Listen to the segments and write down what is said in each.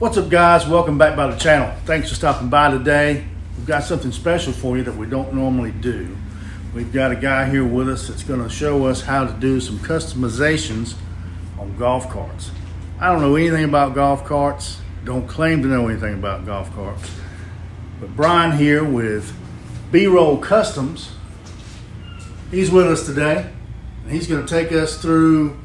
What's up, guys? Welcome back by the channel. Thanks for stopping by today. We've got something special for you that we don't normally do. We've got a guy here with us that's going to show us how to do some customizations on golf carts. I don't know anything about golf carts, don't claim to know anything about golf carts, but Brian here with B-Roll Customs, he's with us today, and he's going to take us through.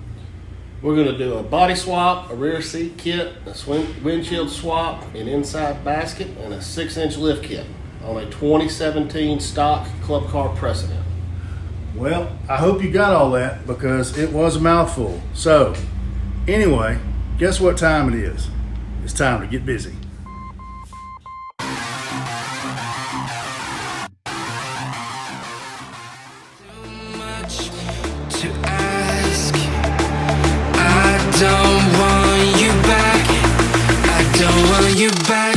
We're going to do a body swap, a rear seat kit, a windshield swap, an inside basket, and a 6-inch lift kit on a 2017 stock Club Car Precedent. Well, I hope you got all that because it was a mouthful. So, anyway, guess what time it is? It's time to get busy. Don't want you back. I don't want you back.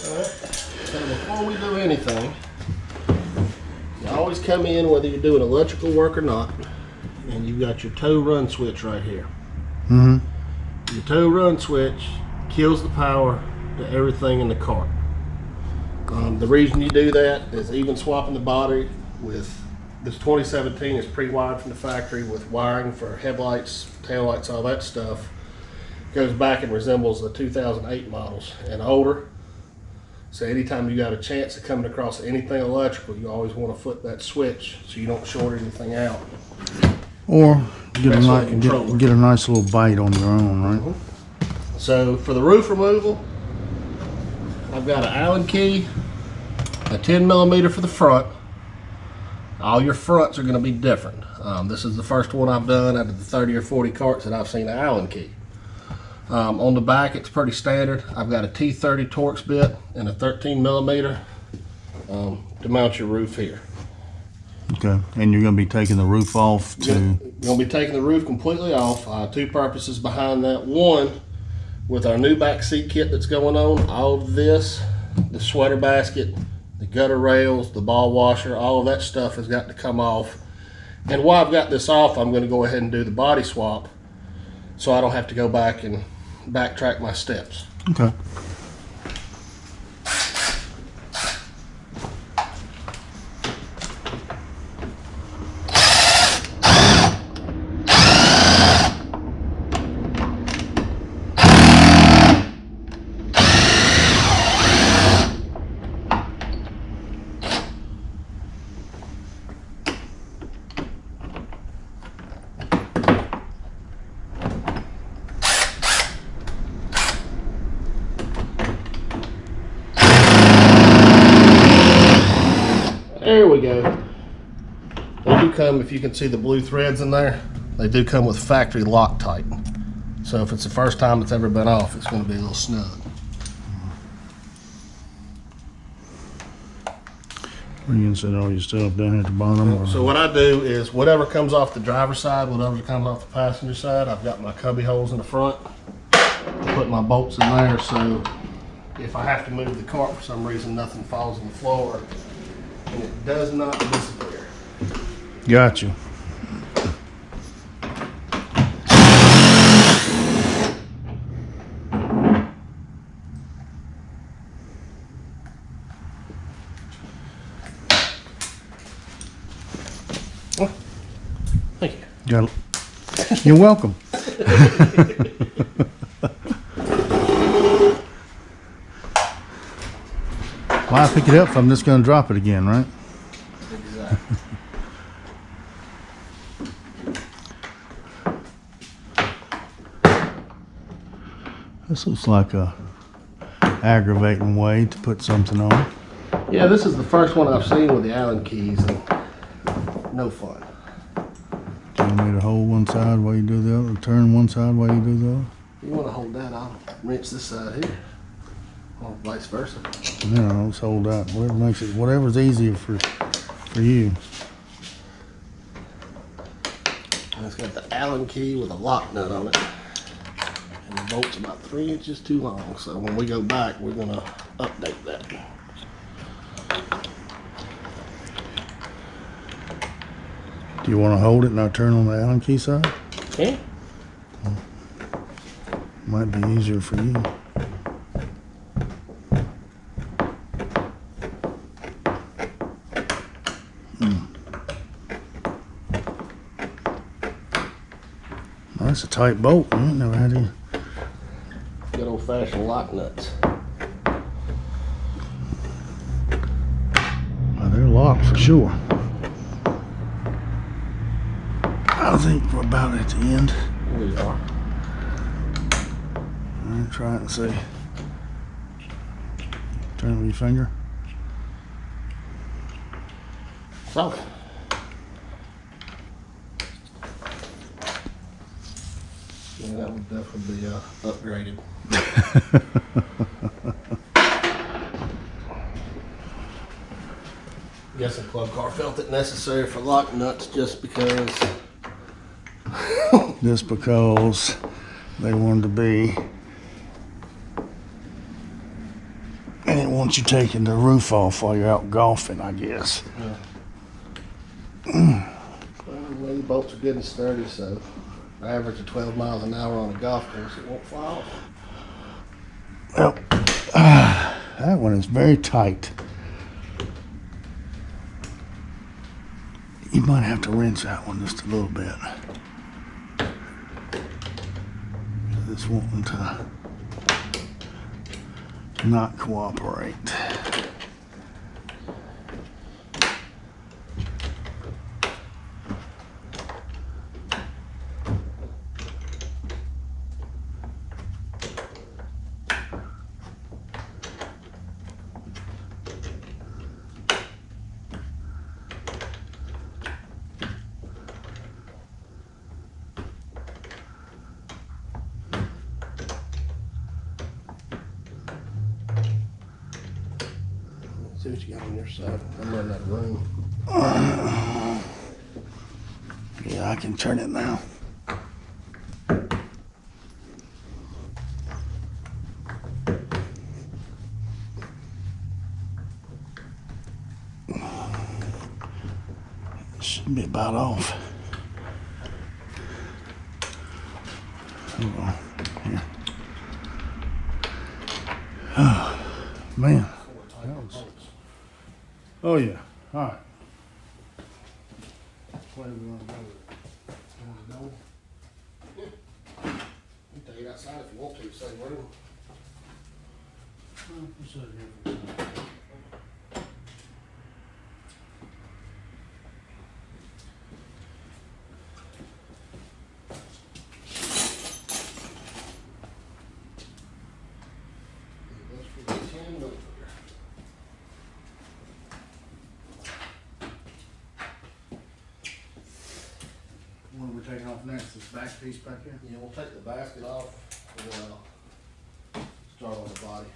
Alright, so before we do anything, you always come in whether you're doing electrical work or not, and you've got your tow run switch right here. Your tow run switch kills the power to everything in the cart. The reason you do that is even swapping the body with this 2017 is pre-wired from the factory with wiring for headlights, taillights, all that stuff. Goes back and resembles the 2008 models and older. So anytime you got a chance of coming across anything electrical, you always want to flip that switch so you don't short anything out. Or get a nice little bite on your own, right? So for the roof removal, I've got an Allen key, a 10mm for the front. All your fronts are going to be different. This is the first one I've done out of the 30 or 40 carts that I've seen an Allen key. On the back, it's pretty standard. I've got a T30 Torx bit and a 13mm to mount your roof here. Okay, and you're going to be taking the roof off You're going to be taking the roof completely off. Two purposes behind that. One, with our new back seat kit that's going on, all of this, the sweater basket, the gutter rails, the ball washer, all of that stuff has got to come off. And while I've got this off, I'm going to go ahead and do the body swap so I don't have to go back and backtrack my steps. Okay. There we go. They do come, if you can see the blue threads in there, they do come with factory Loctite. So if it's the first time it's ever been off, it's going to be a little snug. You can set all your stuff down at the bottom. So what I do is whatever comes off the driver's side, whatever comes off the passenger side, I've got my cubby holes in the front. I put my bolts in there so if I have to move the cart for some reason, nothing falls on the floor and it does not disappear. Got you. Oh, thank you. You're welcome. Why pick it up if I'm just going to drop it again, right? Exactly. This looks like a aggravating way to put something on. Yeah, this is the first one I've seen with the Allen keys, and no fun. Do you want me to hold one side while you do the other, or turn one side while you do the other? You want to hold that, I'll wrench this side here, or vice versa. No, let's hold that. Whatever's easier for you. And it's got the Allen key with a lock nut on it. And the bolt's about 3 inches too long, so when we go back, we're going to update that. Do you want to hold it and I'll turn on the Allen key side? Can? Might be easier for you. That's a tight bolt. I ain't never had any. Good old fashioned lock nuts. Well, they're locked for sure. I think we're about at the end. We are. Alright, try it and see. Turn it with your finger. So. Yeah, that would definitely be upgraded. Guess the club car felt it necessary for lock nuts just because. Just because they wanted to be. They didn't want you taking the roof off while you're out golfing, I guess. Well, the bolts are good and sturdy, so average of 12 miles an hour on a golf course, it won't fly off. Well, that one is very tight. You might have to rinse that one just a little bit. It's wanting to not cooperate. See what you got on your side. I'm running out of room. Yeah, I can turn it now. Should be about off. Hold on. Here. Oh, man. Oh, yeah. All right. Where do we want to go with it? You want to go? You can take it outside if you want to, same room. We'll sit here for a minute. That's for the 10 millimeter. What are we taking off next? This back piece back here? Yeah, we'll take the basket off and then I'll start on the body.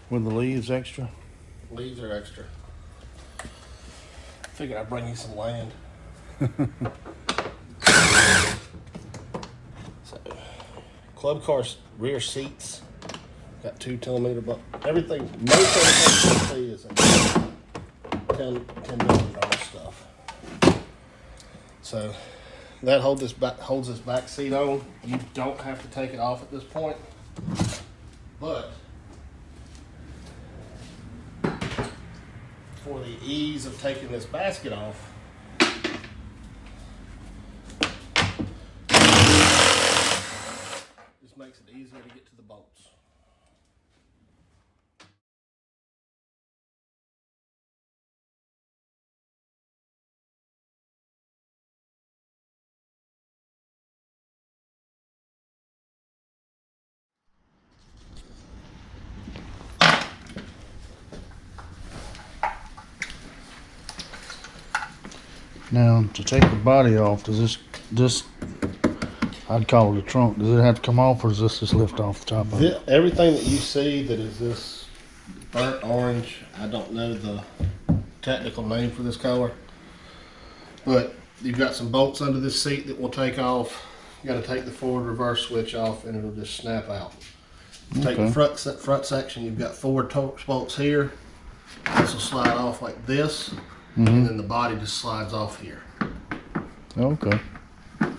With the leaves extra? Leaves are extra. Figured I'd bring you some land. So, club car's rear seats got 2 10mm, but everything, most everything you see is a 10mm on this stuff. So that holds this back seat on. You don't have to take it off at this point, but for the ease of taking this basket off, just makes it easier to get to the bolts. Now, to take the body off, does this, I'd call it a trunk, does it have to come off or does this just lift off the top of it? Everything that you see that is this burnt orange, I don't know the technical name for this color. But you've got some bolts under this seat that will take off. You got to take the forward reverse switch off and it'll just snap out. Take the front section, you've got 4 Torx bolts here. This will slide off like this, and then the body just slides off here. Okay. And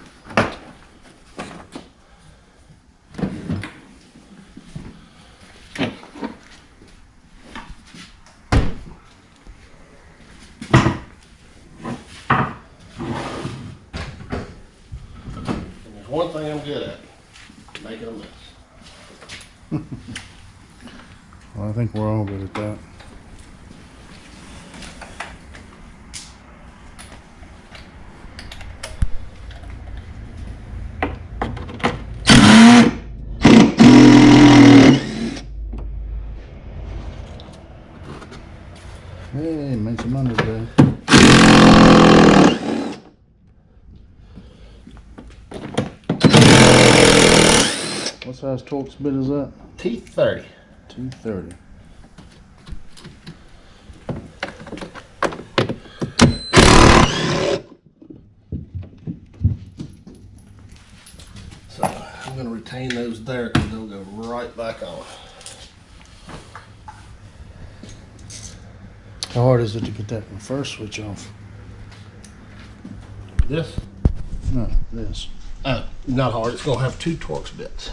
there's one thing I'm good at, making a mess. Well, I think we're all good at that. Hey, make some money today. What size Torx bit is that? T30. 230. So I'm going to retain those there because they'll go right back on. How hard is it to get that reverse switch off? This? No, this. Not hard. It's going to have 2 Torx bits.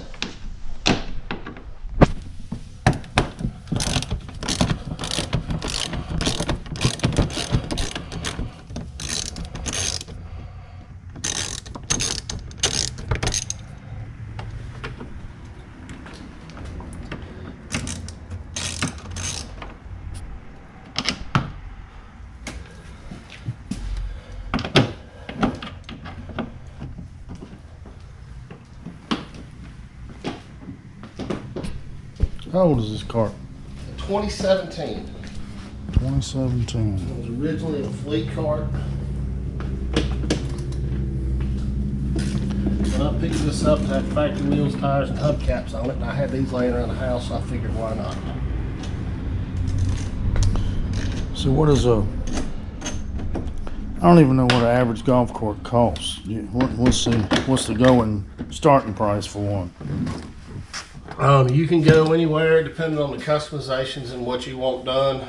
How old is this cart? 2017. 2017. It was originally a fleet cart. When I picked this up, it had factory wheels, tires, and hubcaps on it, and I had these laying around the house, so I figured why not. So what is a? I don't even know what an average golf cart costs. What's the going starting price for one? You can go anywhere depending on the customizations and what you want done.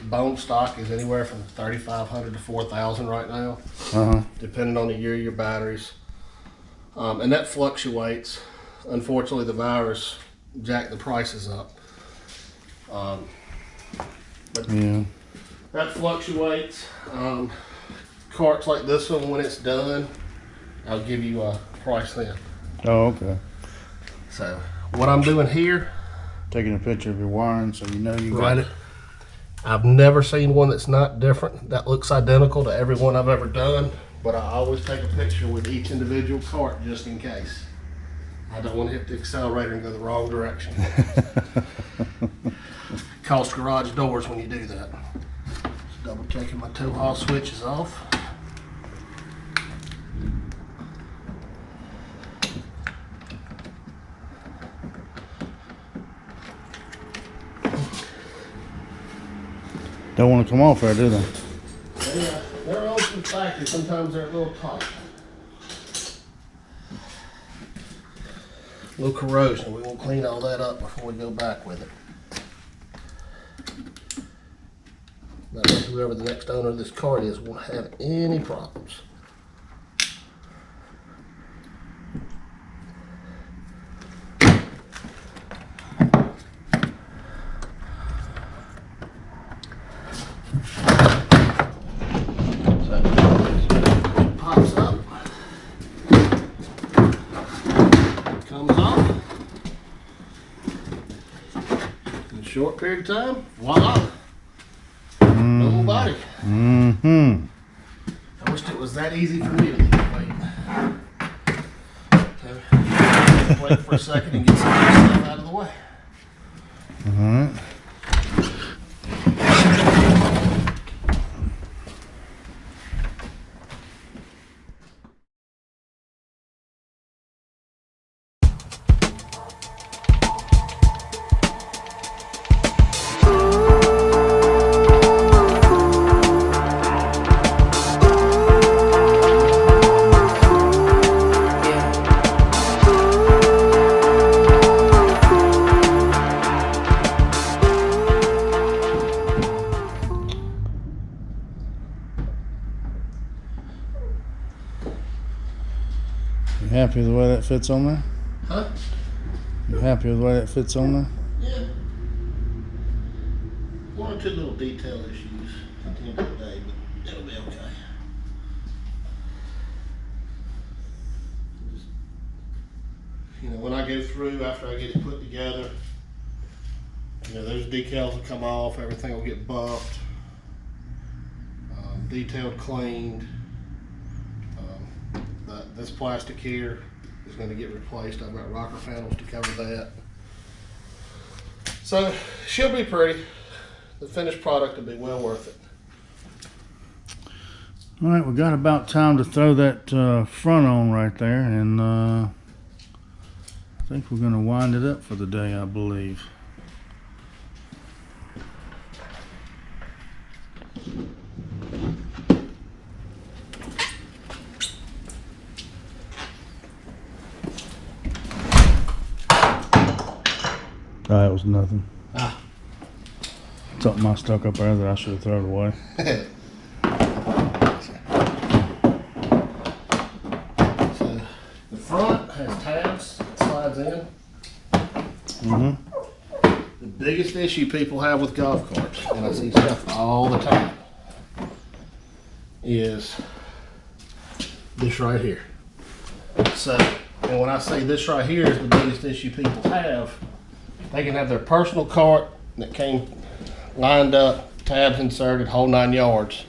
Bone stock is anywhere from 3,500 to 4,000 right now, depending on the year of your batteries. And that fluctuates. Unfortunately, the virus jacked the prices up. But Yeah. that fluctuates. Carts like this one, when it's done, I'll give you a price then. Oh, okay. So what I'm doing here, Taking a picture of your wiring so you know you got right? it. I've never seen one that's not different, that looks identical to every one I've ever done, but I always take a picture with each individual cart just in case. I don't want to hit the accelerator and go the wrong direction. Cost garage doors when you do that. Just double checking my tow haul switch is off. Don't want to come off there, do they? They're open factory, sometimes they're a little tight. A little corrosion, we won't clean all that up before we go back with it. That way whoever the next owner of this cart is won't have any problems. Pops up, comes off. In a short period of time, voila, normal body. Mm-hmm. I wished it was that easy for me to lose weight. So, wait for a second and get some of this stuff out of the way. All right. happy with the way that fits on there? Huh? You happy with the way that fits on there? Yeah. One or two little detail issues at the end of the day, but it'll be okay. Just, you know, when I go through after I get it put together, you know, those decals will come off, everything will get buffed, detailed, cleaned. This plastic here is going to get replaced. I've got rocker panels to cover that. So she'll be pretty. The finished product will be well worth it. All right, we got about time to throw that front on right there, and I think we're going to wind it up for the day, I believe. That was nothing. Ah. Something I stuck up there that I should have thrown away. So the front has tabs, it slides in. Mm-hmm. The biggest issue people have with golf carts, and I see stuff all the time, is this right here. So, and when I say this right here is the biggest issue people have, they can have their personal cart that came lined up, tabs inserted, whole 9 yards.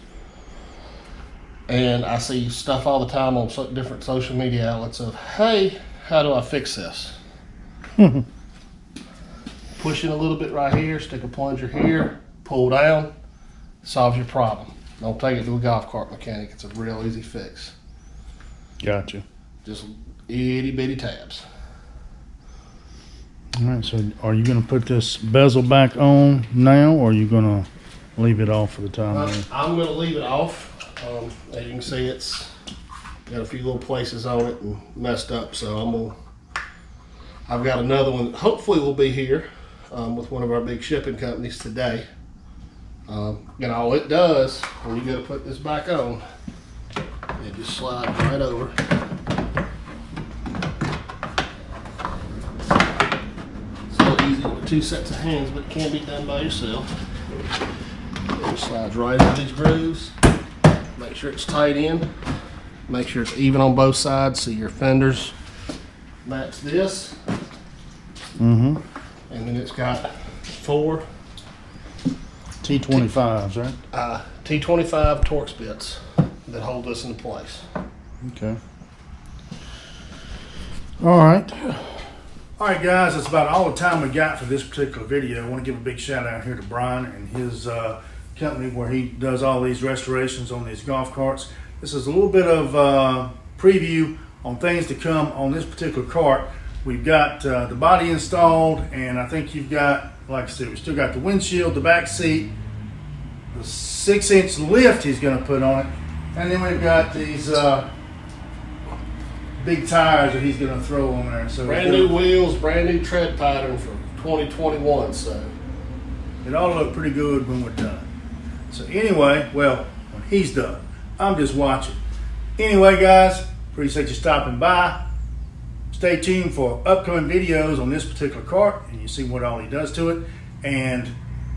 And I see stuff all the time on different social media outlets of, hey, how do I fix this? Push in a little bit right here, stick a plunger here, pull down, solves your problem. Don't take it to a golf cart mechanic. It's a real easy fix. Gotcha. Just itty bitty tabs. All right, so are you going to put this bezel back on now, or are you going to leave it off for the time being? I'm going to leave it off. As you can see, it's got a few little places on it and messed up, so I've got another one that hopefully will be here with one of our big shipping companies today. And all it does, when you go to put this back on, it just slides right over. So easy with 2 sets of hands, but it can be done by yourself. It just slides right into these grooves. Make sure it's tight in. Make sure it's even on both sides so your fenders match this. Mm-hmm. And then it's got 4 T25s, right? T25 Torx bits that hold this in place. Okay. All right. All right, guys, that's about all the time we got for this particular video. I want to give a big shout out here to Brian and his company where he does all these restorations on these golf carts. This is a little bit of preview on things to come on this particular cart. We've got the body installed, and I think you've got, like I said, we still got the windshield, the back seat, the 6-inch lift he's going to put on it, and then we've got these big tires that he's going to throw on there. So Brand new wheels, brand new tread pattern for 2021. So it ought to look pretty good when we're done. So anyway, well, when he's done, I'm just watching. Anyway, guys, appreciate you stopping by. Stay tuned for upcoming videos on this particular cart, and you see what all he does to it. And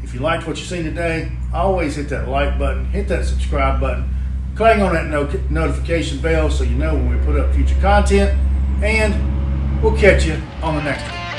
if you liked what you've seen today, always hit that like button, hit that subscribe button, clang on that notification bell so you know when we put up future content, and we'll catch you on the next one.